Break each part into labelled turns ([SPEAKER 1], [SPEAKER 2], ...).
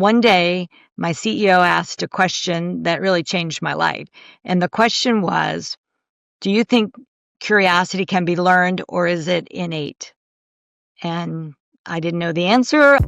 [SPEAKER 1] one day, my CEO asked a question that really changed my life. And the question was, do you think curiosity can be learned or is it innate? And I didn't know the answer.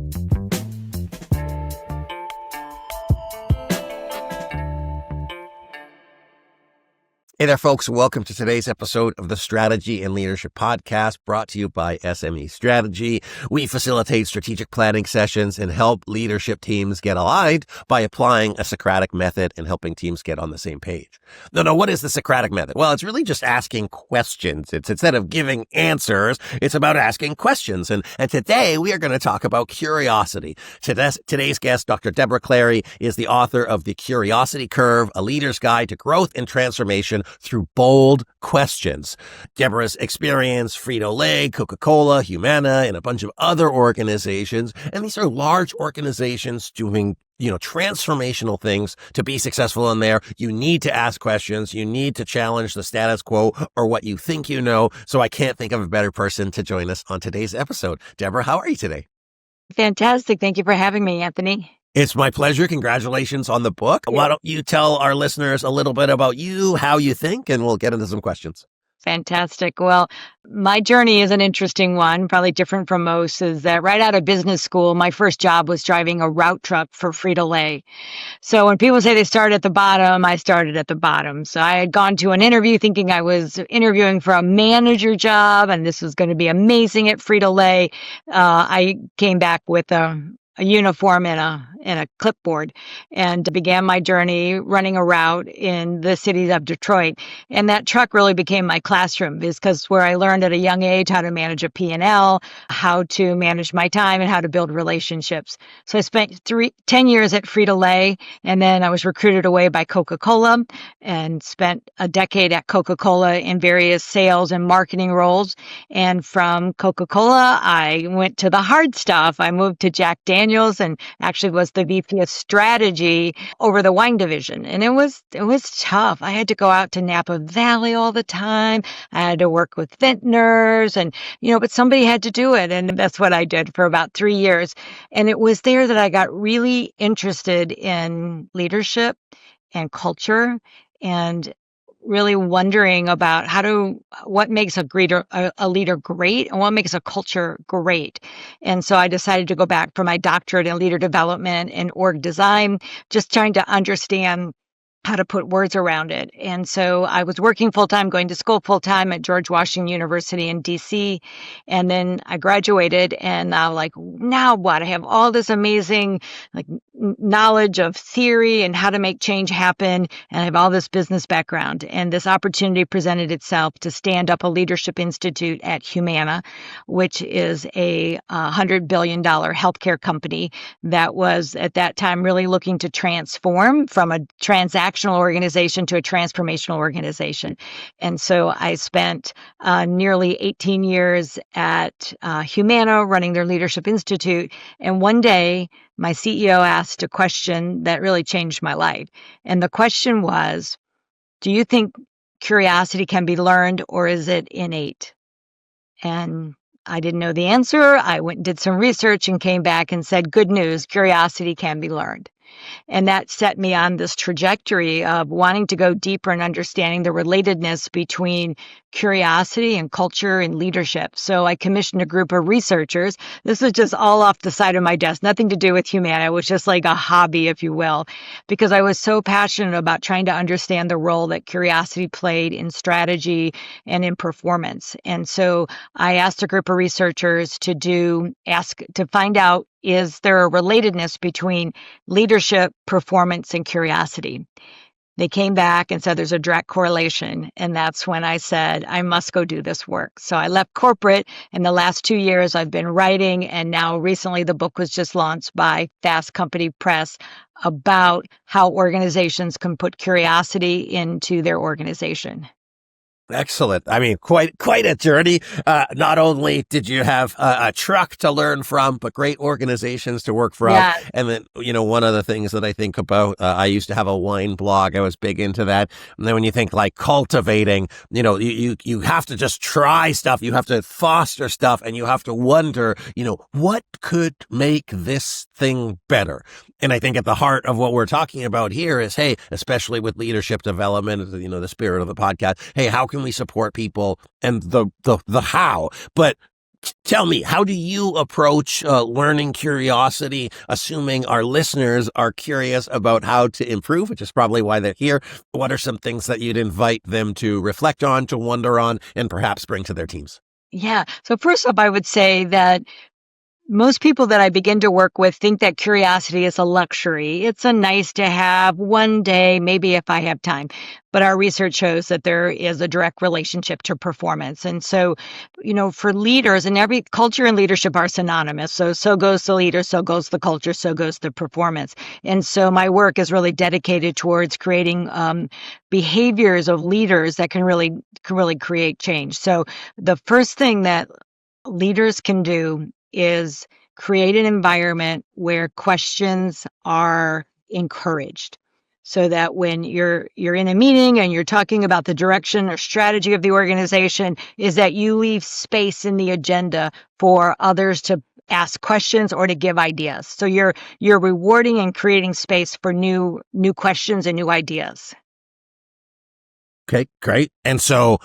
[SPEAKER 2] Hey there, folks. Welcome to today's episode of the Strategy and Leadership Podcast, brought to you by SME Strategy. We facilitate strategic planning sessions and help leadership teams get aligned by applying a Socratic method and helping teams get on the same page. Now, what is the Socratic method? Well, it's really just asking questions. It's instead of giving answers, it's about asking questions. And today we are going to talk about curiosity. Today's guest, Dr. Debra Clary, is the author of The Curiosity Curve, A Leader's Guide to Growth and Transformation through Bold Questions. Debra's experienced Frito Lay, Coca Cola, Humana, and a bunch of other organizations. And these are large organizations doing transformational things. To be successful in there, you need to ask questions. You need to challenge the status quo or what you think you know. So I can't think of a better person to join us on today's episode. Debra, how are you today?
[SPEAKER 1] Fantastic. Thank you for having me, Anthony.
[SPEAKER 2] It's my pleasure. Congratulations on the book. Why don't you tell our listeners a little bit about you, how you think, and we'll get into some questions.
[SPEAKER 1] Fantastic. Well, my journey is an interesting one, probably different from most, is that right out of business school, my first job was driving a route truck for Frito Lay. So when people say they start at the bottom, I started at the bottom. So I had gone to an interview thinking I was interviewing for a manager job and this was going to be amazing at Frito Lay. I came back with a uniform and a clipboard and began my journey running a route in the city of Detroit. And that truck really became my classroom because where I learned at a young age how to manage a P&L, how to manage my time, and how to build relationships. So I spent 10 years at Frito Lay, and then I was recruited away by Coca Cola and spent a decade at Coca Cola in various sales and marketing roles. And from Coca Cola, I went to the hard stuff. I moved to Jack Daniels and actually was the VP of strategy over the wine division. And it was tough. I had to go out to Napa Valley all the time. I had to work with vintners and, but somebody had to do it. And that's what I did for about 3 years. And it was there that I got really interested in leadership and culture and really wondering about what makes a leader great and what makes a culture great. And so I decided to go back for my doctorate in leader development and org design, just trying to understand how to put words around it. And so I was working full-time, going to school full-time at George Washington University in DC. And then I graduated and now what? I have all this amazing knowledge of theory and how to make change happen. And I have all this business background. And this opportunity presented itself to stand up a leadership institute at Humana, which is a $100 billion healthcare company that was at that time really looking to transform from a transactional organization to a transformational organization. And so I spent nearly 18 years at Humana running their leadership institute. And one day, my CEO asked a question that really changed my life. And the question was, do you think curiosity can be learned or is it innate? And I didn't know the answer. I went and did some research and came back and said, good news, curiosity can be learned. And that set me on this trajectory of wanting to go deeper in understanding the relatedness between curiosity and culture and leadership. So I commissioned a group of researchers. This was just all off the side of my desk, nothing to do with Humana. It was just like a hobby, if you will, because I was so passionate about trying to understand the role that curiosity played in strategy and in performance. And so I asked a group of researchers to find out, is there a relatedness between leadership, performance, and curiosity? They came back and said there's a direct correlation. And that's when I said, I must go do this work. So I left corporate. In the last 2 years, I've been writing. And now recently, the book was just launched by Fast Company Press about how organizations can put curiosity into their organization.
[SPEAKER 2] Excellent. I mean, quite a journey. Not only did you have a truck to learn from, but great organizations to work from.
[SPEAKER 1] Yeah.
[SPEAKER 2] And then, one of the things that I think about, I used to have a wine blog. I was big into that. And then when you think like cultivating, you have to just try stuff. You have to foster stuff and you have to wonder, what could make this thing better? And I think at the heart of what we're talking about here is, hey, especially with leadership development, the spirit of the podcast, hey, how can we support people and the how? But tell me, how do you approach learning curiosity, assuming our listeners are curious about how to improve, which is probably why they're here? What are some things that you'd invite them to reflect on, to wonder on, and perhaps bring to their teams?
[SPEAKER 1] Yeah. So first up, I would say that most people that I begin to work with think that curiosity is a luxury. It's a nice to have one day, maybe if I have time. But our research shows that there is a direct relationship to performance. And so, for leaders, and every culture and leadership are synonymous. So goes the leader, so goes the culture, so goes the performance. And so my work is really dedicated towards creating behaviors of leaders that can really create change. So the first thing that leaders can do is create an environment where questions are encouraged, so that when you're in a meeting and you're talking about the direction or strategy of the organization, is that you leave space in the agenda for others to ask questions or to give ideas. So you're rewarding and creating space for new questions and new ideas.
[SPEAKER 2] Okay, great. And so,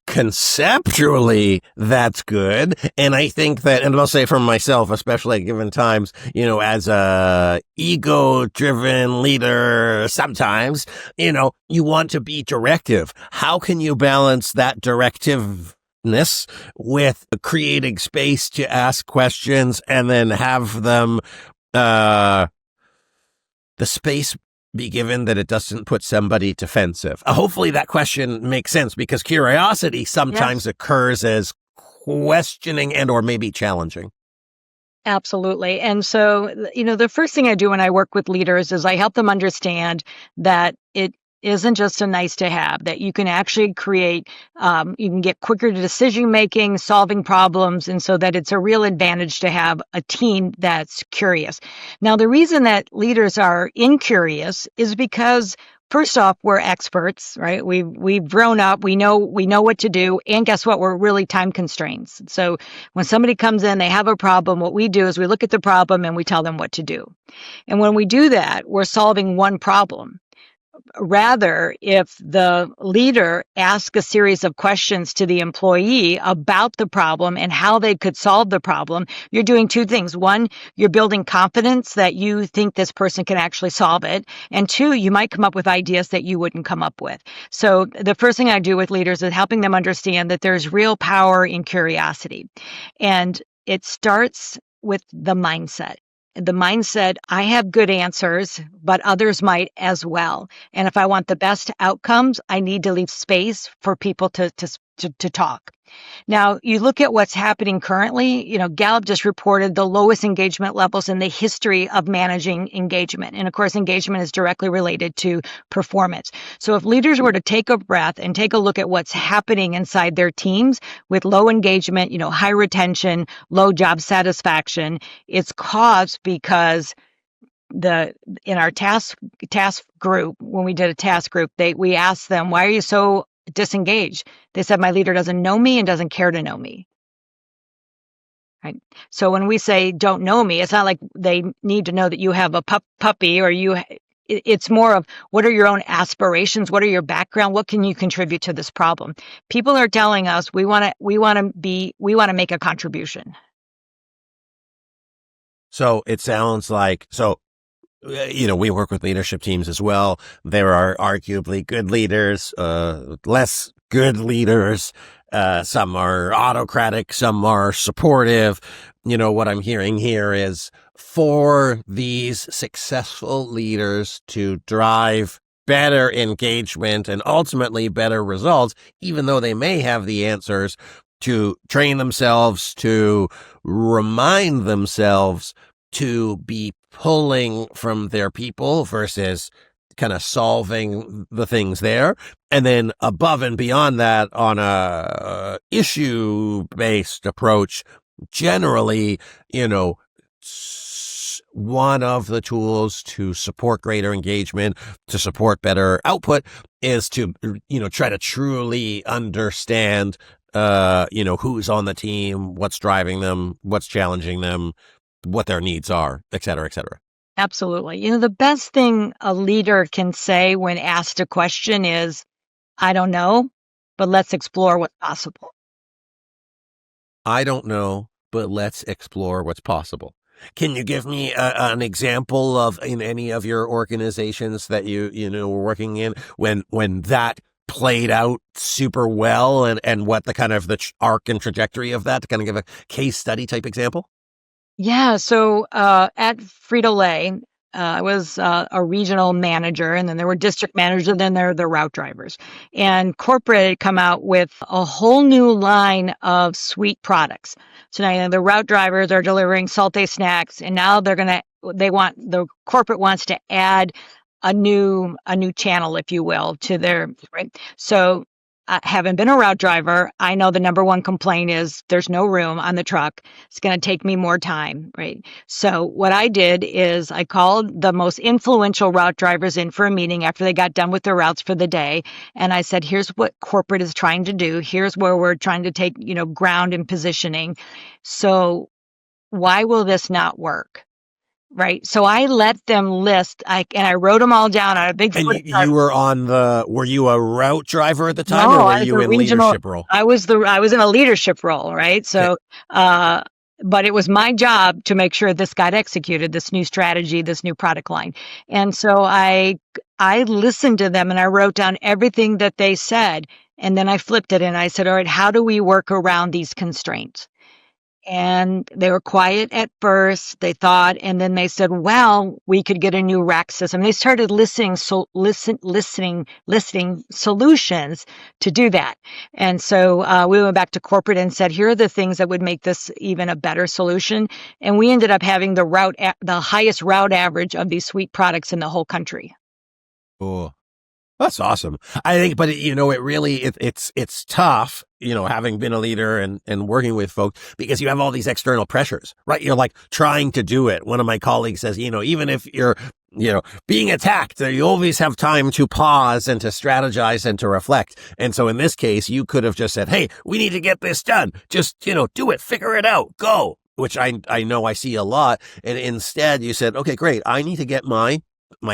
[SPEAKER 2] conceptually, that's good. And I think that, and I'll say for myself, especially at given times, as a ego-driven leader, sometimes, you want to be directive. How can you balance that directiveness with creating space to ask questions and then have them, the space be given that it doesn't put somebody defensive? Hopefully that question makes sense, because curiosity sometimes occurs as questioning and or maybe challenging.
[SPEAKER 1] Absolutely. And so, the first thing I do when I work with leaders is I help them understand that it isn't just a nice to have, that you can actually create, you can get quicker to decision making, solving problems, and so that it's a real advantage to have a team that's curious. Now, the reason that leaders are incurious is because, first off, we're experts, right? We've grown up, we know what to do, and guess what? We're really time constraints. So when somebody comes in, they have a problem, what we do is we look at the problem and we tell them what to do. And when we do that, we're solving one problem. Rather, if the leader asks a series of questions to the employee about the problem and how they could solve the problem, you're doing two things. One, you're building confidence that you think this person can actually solve it. And two, you might come up with ideas that you wouldn't come up with. So the first thing I do with leaders is helping them understand that there's real power in curiosity. And it starts with the mindset. The mindset, I have good answers, but others might as well. And if I want the best outcomes, I need to leave space for people to talk. Now, you look at what's happening currently, Gallup just reported the lowest engagement levels in the history of managing engagement. And of course, engagement is directly related to performance. So if leaders were to take a breath and take a look at what's happening inside their teams with low engagement, high retention, low job satisfaction, it's caused because in our task group, when we did a task group, we asked them, why are you so disengaged? They said, my leader doesn't know me and doesn't care to know me. Right. So when we say don't know me, it's not like they need to know that you have a puppy or it's more of, what are your own aspirations? What are your background? What can you contribute to this problem? People are telling us we want to make a contribution.
[SPEAKER 2] So it sounds like, we work with leadership teams as well. There are arguably good leaders, less good leaders. Some are autocratic, some are supportive. What I'm hearing here is, for these successful leaders to drive better engagement and ultimately better results, even though they may have the answers, to train themselves, to remind themselves to be pulling from their people versus kind of solving the things there. And then above and beyond that, on a issue-based approach, generally, one of the tools to support greater engagement, to support better output, is to, try to truly understand, who's on the team, what's driving them, what's challenging them, what their needs are, et cetera, et cetera.
[SPEAKER 1] Absolutely. The best thing a leader can say when asked a question is, I don't know, but let's explore what's possible.
[SPEAKER 2] I don't know, but let's explore what's possible. Can you give me an example of in any of your organizations that you know were working in when that played out super well, and what the kind of the arc and trajectory of that, to kind of give a case study type example?
[SPEAKER 1] Yeah. So at Frito Lay, I was a regional manager, and then there were district managers, and then there are the route drivers. And corporate had come out with a whole new line of sweet products. So now the route drivers are delivering salty snacks, and now the corporate wants to add a new channel, if you will, to their right. So having been a route driver, I know the number one complaint is there's no room on the truck. It's going to take me more time, right? So what I did is I called the most influential route drivers in for a meeting after they got done with their routes for the day. And I said, here's what corporate is trying to do. Here's where we're trying to take, ground and positioning. So why will this not work? Right. So I let them list, and I wrote them all down on a big
[SPEAKER 2] And
[SPEAKER 1] flip
[SPEAKER 2] you
[SPEAKER 1] chart.
[SPEAKER 2] were were you a route driver at the time, or
[SPEAKER 1] No,
[SPEAKER 2] were
[SPEAKER 1] I was
[SPEAKER 2] you
[SPEAKER 1] a
[SPEAKER 2] in
[SPEAKER 1] regional.
[SPEAKER 2] leadership role?
[SPEAKER 1] I was in a leadership role, right?
[SPEAKER 2] Okay.
[SPEAKER 1] So, but it was my job to make sure this got executed, this new strategy, this new product line. And so I listened to them and I wrote down everything that they said, and then I flipped it and I said, all right, how do we work around these constraints? And they were quiet at first, they thought, and then they said, well, we could get a new rack system. They started listing solutions to do that. And so we went back to corporate and said, here are the things that would make this even a better solution. And we ended up having the highest route average of these sweet products in the whole country.
[SPEAKER 2] Oh, that's awesome. I think, but it really, it's tough, having been a leader and working with folks, because you have all these external pressures, right? You're like trying to do it. One of my colleagues says, even if you're, being attacked, you always have time to pause and to strategize and to reflect. And so in this case, you could have just said, hey, we need to get this done. Just, do it, figure it out, go, which I know I see a lot. And instead you said, okay, great. I need to get my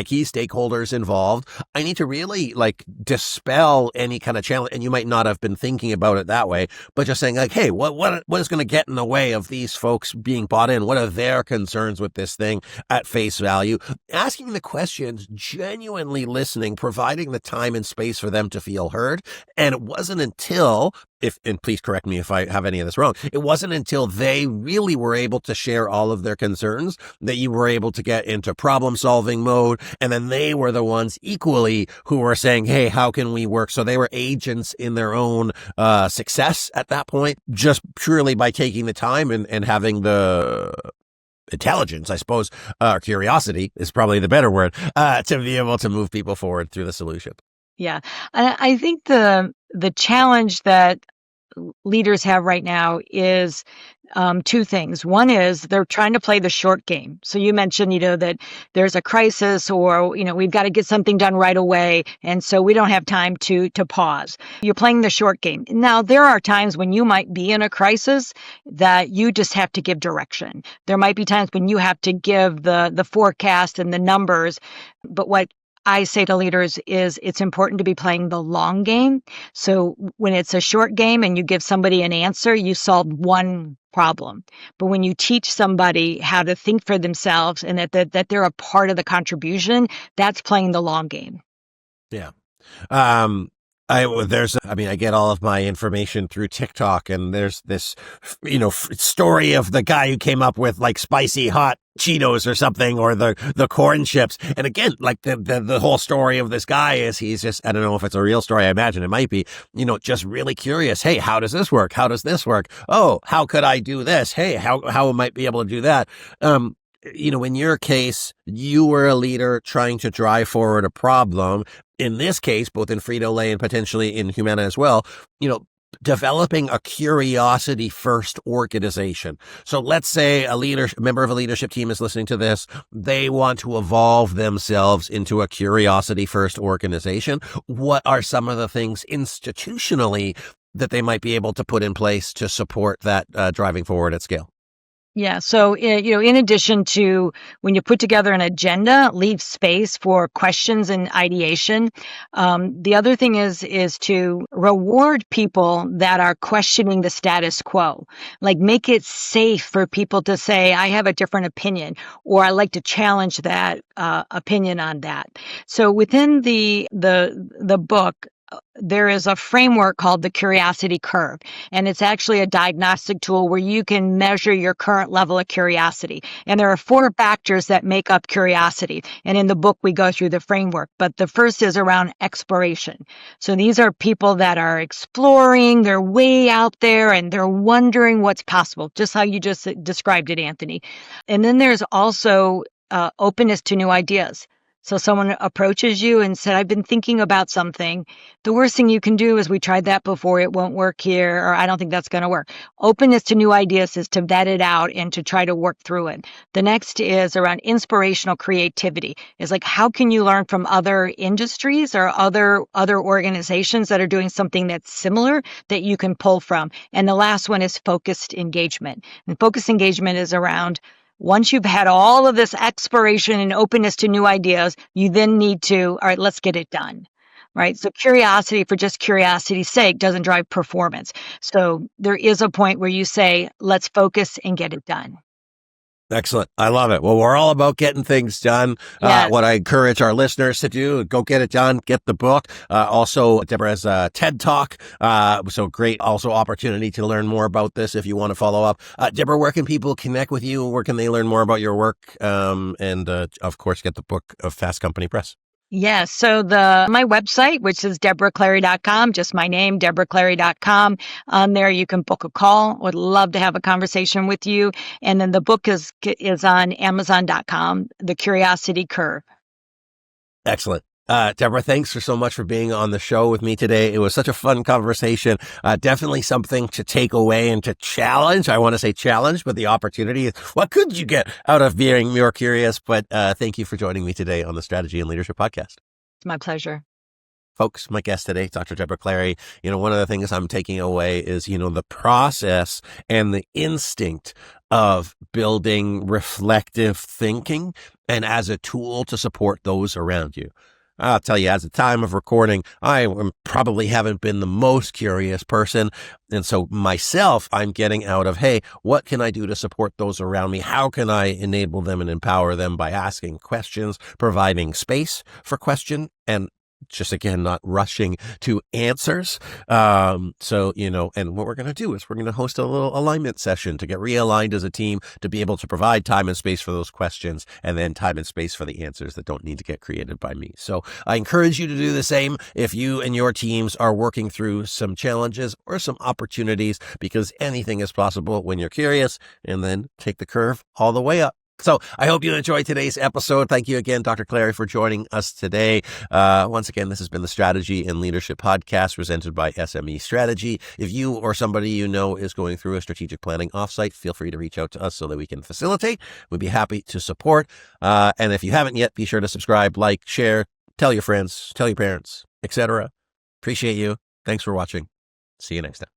[SPEAKER 2] key stakeholders involved. I need to really dispel any kind of challenge. And you might not have been thinking about it that way, but just saying hey, what is going to get in the way of these folks being bought in? What are their concerns with this thing at face value? Asking the questions, genuinely listening, providing the time and space for them to feel heard. And it wasn't until, and please correct me if I have any of this wrong, it wasn't until they really were able to share all of their concerns that you were able to get into problem solving mode. And then they were the ones equally who were saying, hey, how can we work? So they were agents in their own success at that point, just purely by taking the time and having the intelligence, I suppose, curiosity is probably the better word, to be able to move people forward through the solution.
[SPEAKER 1] Yeah. I think the challenge that leaders have right now is two things. One is they're trying to play the short game. So you mentioned, that there's a crisis, or, we've got to get something done right away. And so we don't have time to pause. You're playing the short game. Now, there are times when you might be in a crisis that you just have to give direction. There might be times when you have to give the forecast and the numbers. But what I say to leaders is it's important to be playing the long game. So when it's a short game and you give somebody an answer, you solve one problem. But when you teach somebody how to think for themselves and that they're a part of the contribution, that's playing the long game.
[SPEAKER 2] Yeah. I get all of my information through TikTok, and there's this, story of the guy who came up with spicy hot Cheetos or something, or the corn chips. And again, the whole story of this guy is he's just, I don't know if it's a real story. I imagine it might be, just really curious. Hey, how does this work? How does this work? Oh, how could I do this? Hey, how I might be able to do that? In your case, you were a leader trying to drive forward a problem. In this case, both in Frito Lay and potentially in Humana as well, developing a curiosity first organization. So let's say a member of a leadership team is listening to this. They want to evolve themselves into a curiosity first organization. What are some of the things institutionally that they might be able to put in place to support that driving forward at scale?
[SPEAKER 1] Yeah. So, in addition to when you put together an agenda, leave space for questions and ideation. The other thing is to reward people that are questioning the status quo. Like make it safe for people to say, "I have a different opinion," or "I like to challenge that opinion on that." So, within the book. There is a framework called the curiosity curve, and it's actually a diagnostic tool where you can measure your current level of curiosity. And there are 4 factors that make up curiosity. And in the book, we go through the framework. But the first is around exploration. So these are people that are exploring, they're way out there, and they're wondering what's possible, just how you just described it, Anthony. And then there's also openness to new ideas. So someone approaches you and said, "I've been thinking about something. The worst thing you can do is we tried that before, it won't work here, or I don't think that's going to work." Openness to new ideas is to vet it out and to try to work through it. The next is around inspirational creativity. Is like, how can you learn from other industries or other organizations that are doing something that's similar that you can pull from? And the last one is focused engagement. And focused engagement is around once you've had all of this exploration and openness to new ideas, you then need to, all right, let's get it done. Right. So curiosity for just curiosity's sake doesn't drive performance. So there is a point where you say, let's focus and get it done.
[SPEAKER 2] Excellent. I love it. Well, we're all about getting things done.
[SPEAKER 1] Yes.
[SPEAKER 2] What I encourage our listeners to do, go get it done, get the book. Also, Debra has a TED Talk. So great also opportunity to learn more about this if you want to follow up. Debra, where can people connect with you? Where can they learn more about your work? And of course, get the book of Fast Company Press.
[SPEAKER 1] Yes. So my website, which is debraclary.com, just my name, debraclary.com. On there, you can book a call. Would love to have a conversation with you. And then the book is on Amazon.com, The Curiosity Curve.
[SPEAKER 2] Excellent. Debra, thanks so much for being on the show with me today. It was such a fun conversation. Definitely something to take away and to challenge. I want to say challenge, but the opportunity is what could you get out of being more curious? But thank you for joining me today on the Strategy and Leadership Podcast.
[SPEAKER 1] It's my pleasure.
[SPEAKER 2] Folks, my guest today, Dr. Debra Clary, one of the things I'm taking away is, the process and the instinct of building reflective thinking and as a tool to support those around you. I'll tell you, at the time of recording, I probably haven't been the most curious person. And so myself, I'm getting out of, hey, what can I do to support those around me? How can I enable them and empower them by asking questions, providing space for question, and just again, not rushing to answers. And what we're going to do is we're going to host a little alignment session to get realigned as a team to be able to provide time and space for those questions and then time and space for the answers that don't need to get created by me. So I encourage you to do the same if you and your teams are working through some challenges or some opportunities, because anything is possible when you're curious, and then take the curve all the way up. So I hope you enjoyed today's episode. Thank you again, Dr. Clary, for joining us today. Once again, this has been the Strategy and Leadership Podcast presented by SME Strategy. If you or somebody you know is going through a strategic planning offsite, feel free to reach out to us so that we can facilitate. We'd be happy to support. And if you haven't yet, be sure to subscribe, like, share, tell your friends, tell your parents, etc. Appreciate you. Thanks for watching. See you next time.